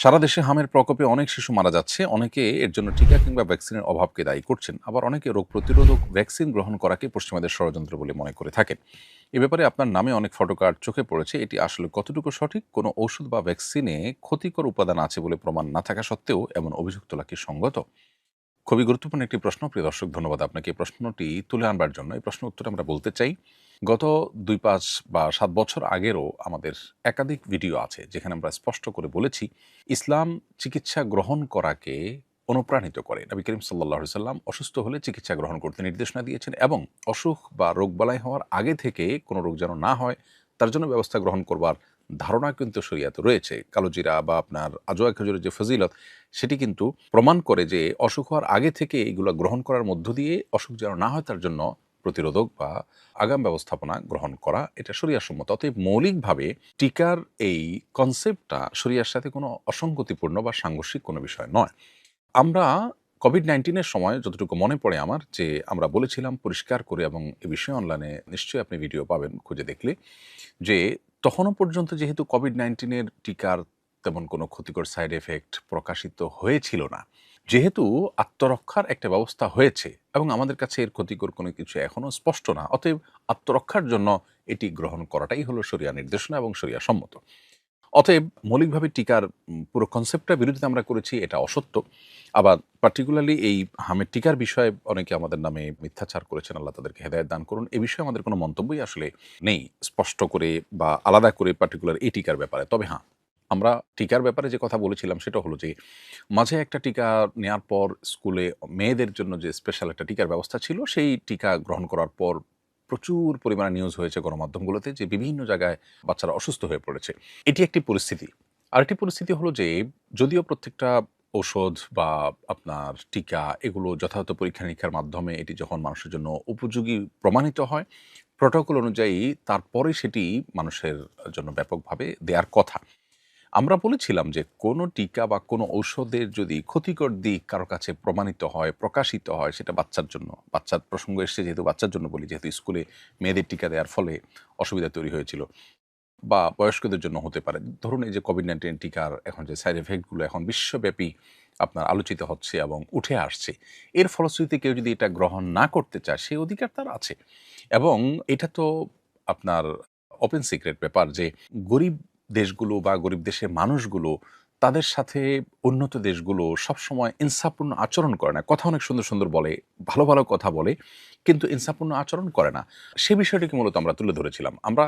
সারা দেশে হামের প্রকোপে অনেক শিশু মারা যাচ্ছে। অনেকে এর জন্য টিকা কিংবা ভ্যাকসিনের অভাবকে দায়ী করছেন। আবার অনেকে রোগ প্রতিরোধক ভ্যাকসিন গ্রহণ করাকে পশ্চিমাদের ষড়যন্ত্র বলে মনে করে থাকেন। এ ব্যাপারে আপনার নামে অনেক ফটোকার্ড চোখে পড়েছে। এটি আসলে কতটুকু সঠিক? কোনো ঔষধ বা ভ্যাকসিনে ক্ষতিকর উপাদান আছে বলে প্রমাণ না থাকা সত্ত্বেও এমন অভিযোগ তোলা কি সঙ্গত? খুবই গুরুত্বপূর্ণ একটি প্রশ্ন। প্রিয় দর্শক, ধন্যবাদ আপনাকে এই প্রশ্নটি তুলে আনবার জন্য। এই প্রশ্নের উত্তরে আমরা বলতে চাই, গত ২, ৫ বা ৭ বছর আগেরও আমাদের একাধিক ভিডিও আছে যেখানে আমরা স্পষ্ট করে বলেছি, ইসলাম চিকিৎসা গ্রহণ করাকে অনুপ্রাণিত করে। নবী করিম সাল্লাল্লাহু আলাইহি সাল্লাম অসুস্থ হলে চিকিৎসা গ্রহণ করতে নির্দেশনা দিয়েছেন এবং অসুখ বা রোগবালাই হওয়ার আগে থেকে কোনো রোগ যেন না হয় তার জন্য ব্যবস্থা গ্রহণ করবার ধারণা কিন্তু শরিয়াতে রয়েছে। কালোজিরা বা আপনার আজওয়া খেজুরের যে ফজিলত, সেটি কিন্তু প্রমাণ করে যে অসুখ হওয়ার আগে থেকে এগুলো গ্রহণ করার মধ্য দিয়ে অসুখ যেন না হয় তার জন্য প্রতিরোধক বা আগাম ব্যবস্থাপনা গ্রহণ করা, এটা শরিয়াসম্মত। অতএব মৌলিকভাবে টিকার এই কনসেপ্টটা শরিয়ার সাথে কোনো অসঙ্গতিপূর্ণ বা সাংঘর্ষিক কোনো বিষয় নয়। আমরা কোভিড-19 সময় যতটুকু মনে পড়ে আমার, যে আমরা বলেছিলাম পরিষ্কার করে, এবং এ বিষয়ে অনলাইনে নিশ্চয়ই আপনি ভিডিও পাবেন খুঁজে দেখলে, যে তখনও পর্যন্ত যেহেতু কোভিড-19 টিকার তেমন কোনো ক্ষতিকর সাইড এফেক্ট প্রকাশিত হয়েছিল না, যেহেতু আত্মরক্ষার একটা ব্যবস্থা হয়েছে এবং আমাদের কাছে এর ক্ষতিকর কোনো কিছু এখনও স্পষ্ট না, অতএব আত্মরক্ষার জন্য এটি গ্রহণ করাটাই হলো শরিয়া নির্দেশনা এবং শরিয়া সম্মত। অতএব মৌলিকভাবে টিকার পুরো কনসেপ্টটার বিরোধিতা আমরা করেছি, এটা অসত্য। আবার পার্টিকুলারলি এই হামের টিকার বিষয়ে অনেকে আমাদের নামে মিথ্যাচার করেছেন, আল্লাহ তাদেরকে হেদায়েত দান করুন। এ বিষয়ে আমাদের কোনো মন্তব্যই আসলে নেই স্পষ্ট করে বা আলাদা করে পার্টিকুলার এই টিকার ব্যাপারে। তবে হ্যাঁ, আমরা টিকার ব্যাপারে যে কথা বলেছিলাম সেটা হলো যে, মাঝে একটা টিকা নেয়ার পর স্কুলে মেয়েদের জন্য যে স্পেশাল একটা টিকার ব্যবস্থা ছিল, সেই টিকা গ্রহণ করার পর প্রচুর পরিমাণে নিউজ হয়েছে গণমাধ্যমগুলোতে যে বিভিন্ন জায়গায় বাচ্চারা অসুস্থ হয়ে পড়েছে। এটি একটি পরিস্থিতি। আরেকটি পরিস্থিতি হলো যে, যদিও প্রত্যেকটা ঔষধ বা আপনার টিকা এগুলো যথাযথ পরীক্ষা-নিরীক্ষার মাধ্যমে এটি যখন মানুষের জন্য উপযোগী প্রমাণিত হয়, প্রটোকল অনুযায়ী তারপরে সেটি মানুষের জন্য ব্যাপকভাবে দেয়ার কথা। আমরা বলেছিলাম যে কোনো টিকা বা কোনো ঔষধের যদি ক্ষতিকর দিক কারো কাছে প্রমাণিত হয়, প্রকাশিত হয়, সেটা বাচ্চার জন্য, বাচ্চার প্রসঙ্গ এসছে যেহেতু বাচ্চার জন্য বলি, যেহেতু স্কুলে মেয়েদের টিকা দেওয়ার ফলে অসুবিধা তৈরি হয়েছিল, বা বয়স্কদের জন্য হতে পারে। ধরুন এই যে কোভিড-19 টিকার এখন যে সাইড এফেক্ট গুলো এখন বিশ্বব্যাপী আপনার আলোচিত হচ্ছে এবং উঠে আসছে, এর ফলশ্রুতিতে কেউ যদি এটা গ্রহণ না করতে চায়, সেই অধিকার তার আছে। এবং এটা তো আপনার ওপেন সিক্রেট ব্যাপার যে গরিব দেশগুলো বা গরিব দেশের মানুষগুলো তাদের সাথে উন্নত দেশগুলো সবসময় ইনসাফপূর্ণ আচরণ করে না। কথা অনেক সুন্দর, সুন্দর বলে, ভালো, ভালো কথা বলে, কিন্তু ইনসাফপূর্ণ আচরণ করে না। সে বিষয়টিকে মূলত আমরা তুলে ধরেছিলাম। আমরা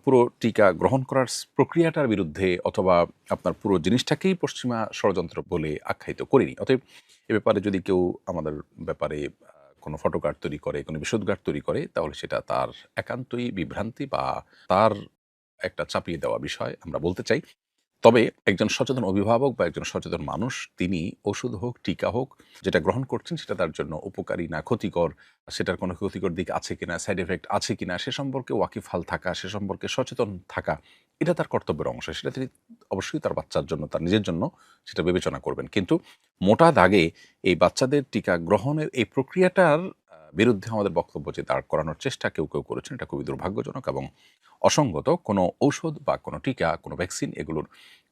পুরো টিকা গ্রহণ করার প্রক্রিয়াটার বিরুদ্ধে অথবা আপনার পুরো জিনিসটাকেই পশ্চিমা ষড়যন্ত্র বলে আখ্যায়িত করিনি। অতএব এ ব্যাপারে যদি কেউ আমাদের ব্যাপারে কোনো ফটোকার্ড তৈরি করে, কোনো বিশদগার তৈরি করে, তাহলে সেটা তার একান্তই বিভ্রান্তি বা তার একটা চাপিয়ে দেওয়া বিষয় আমরা বলতে চাই। তবে একজন সচেতন অভিভাবক বা একজন সচেতন মানুষ তিনি ওষুধ হোক, টিকা হোক, যেটা গ্রহণ করছেন সেটা তার জন্য উপকারী না ক্ষতিকর, সেটার কোনো ক্ষতিকর দিক আছে কিনা, সাইড এফেক্ট আছে কিনা, সে সম্পর্কে ওয়াকিবহাল থাকা, সে সম্পর্কে সচেতন থাকা, এটা তার কর্তব্যের অংশ। সেটা তিনি অবশ্যই তার বাচ্চার জন্য, তার নিজের জন্য সেটা বিবেচনা করবেন। কিন্তু মোটা দাগে এই বাচ্চাদের টিকা গ্রহণের এই প্রক্রিয়াটার বিরুদ্ধে আমাদের বক্তব্য যে দাঁড় করানোর চেষ্টা কেউ, কেউ করেছেন, এটা খুবই দুর্ভাগ্যজনক এবং অসঙ্গত। কোনো ঔষধ বা কোনো টিকা, কোনো ভ্যাকসিন এগুলোর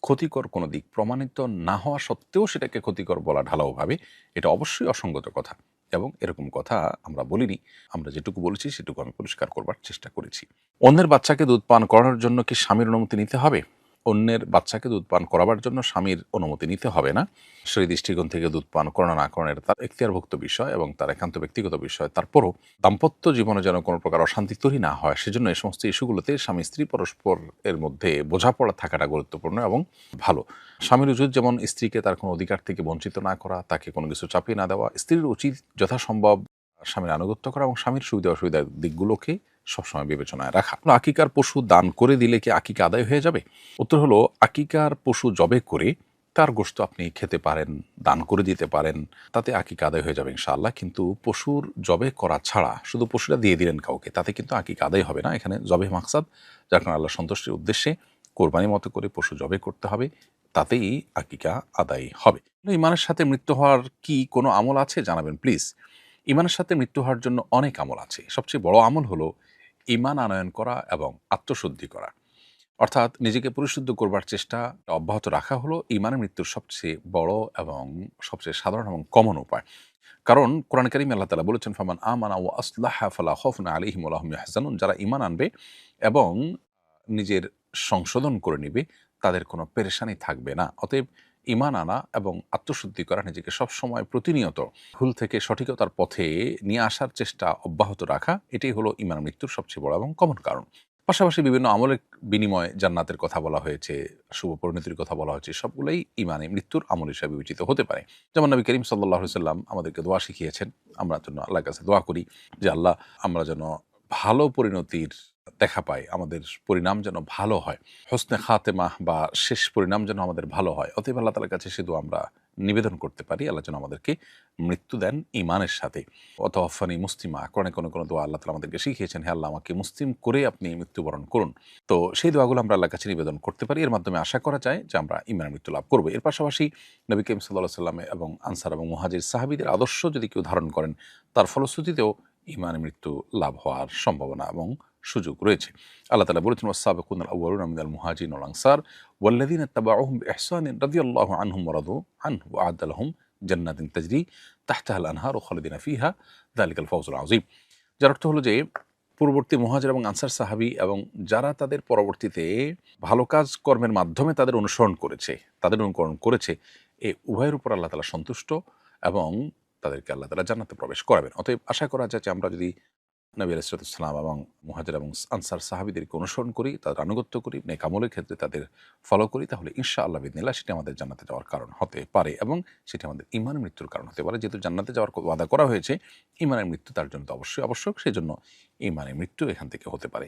ক্ষতিকর কোনো দিক প্রমাণিত না হওয়া সত্ত্বেও সেটাকে ক্ষতিকর বলা ঢালাওভাবে, এটা অবশ্যই অসঙ্গত কথা এবং এরকম কথা আমরা বলিনি। আমরা যেটুকু বলেছি সেটুকু আমি পরিষ্কার করবার চেষ্টা করেছি। অন্যের বাচ্চাকে দুধ পান করানোর জন্য কি স্বামীর অনুমতি নিতে হবে? অন্যের বাচ্চাকে দুধ পান করাবার জন্য স্বামীর অনুমতি নিতে হবে না। সেই দৃষ্টিকোণ থেকে দুধ পান করানো না করানো এটা তার এখতিয়ারভুক্ত বিষয় এবং তার একান্ত ব্যক্তিগত বিষয়। তারপরও দাম্পত্য জীবনে যেন কোনো প্রকার অশান্তি তৈরি না হয়, সেজন্য এই সমস্ত ইস্যুগুলোতে স্বামী স্ত্রী পরস্পর এর মধ্যে বোঝাপড়া থাকাটা গুরুত্বপূর্ণ এবং ভালো। স্বামীর উচিত যেমন স্ত্রীকে তার কোনো অধিকার থেকে বঞ্চিত না করা, তাকে কোনো কিছু চাপিয়ে না দেওয়া। স্ত্রীর উচিত যথাসম্ভব স্বামীর আনুগত্য করা এবং স্বামীর সুবিধা অসুবিধার দিকগুলোকে সবসময় বিবেচনায় রাখা। আকিকার পশু দান করে দিলে কি আকিকা আদায় হয়ে যাবে? উত্তর হলো, আকিকার পশু জবে করে তার গোশত আপনি খেতে পারেন, দান করে দিতে পারেন, তাতে আকিকা আদায় হয়ে যাবে ইনশাআল্লাহ। কিন্তু পশুর জবে করা ছাড়া শুধু পশুটা দিয়ে দিলেন কাউকে, তাতে কিন্তু আকিকা আদায় হবে না। এখানে জবে মাকসাদ, যার কারণে আল্লাহ সন্তুষ্টির উদ্দেশ্যে কোরবানির মতো করে পশু জবে করতে হবে, তাতেই আকিকা আদায় হবে। ইমানের সাথে মৃত্যু হওয়ার কি কোনো আমল আছে? জানাবেন প্লিজ। ইমানের সাথে মৃত্যু হওয়ার জন্য অনেক আমল আছে। সবচেয়ে বড় আমল হলো ইমান আনয়ন করা এবং আত্মশুদ্ধি করা। অর্থাৎ নিজেকে পরিশুদ্ধ করবার চেষ্টা অব্যাহত রাখা হলো ঈমানের মৃত্যুর সবচেয়ে বড় এবং সবচেয়ে সাধারণ এবং কমন উপায়। কারণ কোরআন কারীমে আল্লাহ তাআলা বলেছেন, ফামান আমানা ওয়া আসলাহা ফালা খাউফুন আলাইহিম ওয়া লা হুম ইয়াহজানুন। যারা ঈমান আনবে এবং নিজের সংশোধন করে নিবে, তাদের কোনো পেরেশানি থাকবে না। অতএব ঈমান আনা এবং আত্মশুদ্ধি করা, নিজেকে সবসময় প্রতিনিয়ত ভুল থেকে সঠিকতার পথে নিয়ে আসার চেষ্টা অব্যাহত রাখা, এটাই হলো ঈমান মৃত্যুর সবচেয়ে বড় এবং কমন কারণ। পাশাপাশি বিভিন্ন আমলের বিনিময়ে জান্নাতের কথা বলা হয়েছে, শুভ পরিণতির কথা বলা হয়েছে, সবগুলোই ঈমানে মৃত্যুর আমল হিসেবে বিবেচিত হতে পারে। যেমন নবী করিম সাল্লাল্লাহু আলাইহি সাল্লাম আমাদেরকে দোয়া শিখিয়েছেন, আমরা যেন আল্লাহর কাছে দোয়া করি যে আল্লাহ, আমরা যেন ভালো পরিণতির দেখা পাই, আমাদের পরিণাম যেন ভালো হয়, হোসনে খাতেমাহ বা শেষ পরিণাম যেন আমাদের ভালো হয়। অতএব আল্লাহ তাআলার কাছে সে দোয়া আমরা নিবেদন করতে পারি, আল্লাহ যেন আমাদেরকে মৃত্যু দেন ঈমানের সাথে। ওয়াতাওয়াফানি মুসলিমা, কোরআনে কোনো দোয়া আল্লাহ তাআলা আমাদেরকে শিখিয়েছেন, হে আল্লাহ, আমাকে মুসলিম করে আপনি মৃত্যুবরণ করুন। তো সেই দোয়াগুলো আমরা আল্লাহর কাছে নিবেদন করতে পারি। এর মাধ্যমে আশা করা যায় যে আমরা ঈমানের মৃত্যু লাভ করব। এর পাশাপাশি নবী করিম সাল্লাল্লাহু আলাইহি সাল্লাম এবং আনসার এবং মুহাজির সাহাবীদের আদর্শ যদি কেউ ধারণ করেন, তার ফলশ্রুতিতেও ঈমানের মৃত্যু লাভ হওয়ার সম্ভাবনা এবং সুযোগ রয়েছে। আল্লাহ তাআলা বলেছেন, ওয়াস-সাবিকুনাল আউয়ালুনা মিনাল মুহাজিরিন ওয়াল আনসার ওয়াল্লাযীনা ইত্তাবাউহুম বিইহসানিন রাদিয়াল্লাহু আনহুম ওয়া রাদু আনহু ওয়া আ'আদ্দা লাহুম জান্নাতিন তাজরি তাহতাহাল আনহারু খালিদিনা ফিহা যালিকাল ফাওজুল আযীম। যার অর্থ হলো যে পূর্ববর্তী মুহাজির এবং আনসার সাহাবী এবং যারা তাদের পরবর্তীতে ভালো কাজ কর্মের মাধ্যমে তাদের অনুসরণ করেছে, তাদের অনুকরণ করেছে, এই উভয়ের উপর আল্লাহ তাআলা সন্তুষ্ট এবং তাদেরকে আল্লাহ তাআলা জান্নাতে প্রবেশ করাবেন। অতএব আশা করা যায় যে আমরা যদি নবী আলাইহিস সালাম এবং মুহাজির এবং আনসার সাহাবীদেরকে অনুসরণ করি, তাদের আনুগত্য করি, নেক আমলের ক্ষেত্রে তাদের ফলো করি, তাহলে ইনশাআল্লাহ বিইذনিল্লাহ সেটি আমাদের জান্নাতে যাওয়ার কারণ হতে পারে এবং সেটি আমাদের ঈমানের মৃত্যুর কারণ হতে পারে। যেহেতু জান্নাতে যাওয়ার ওয়াদা করা হয়েছে, ঈমানের মৃত্যু তার জন্য তো অবশ্যই আবশ্যক। সেজন্য ঈমানের মৃত্যু এখান থেকে হতে পারে।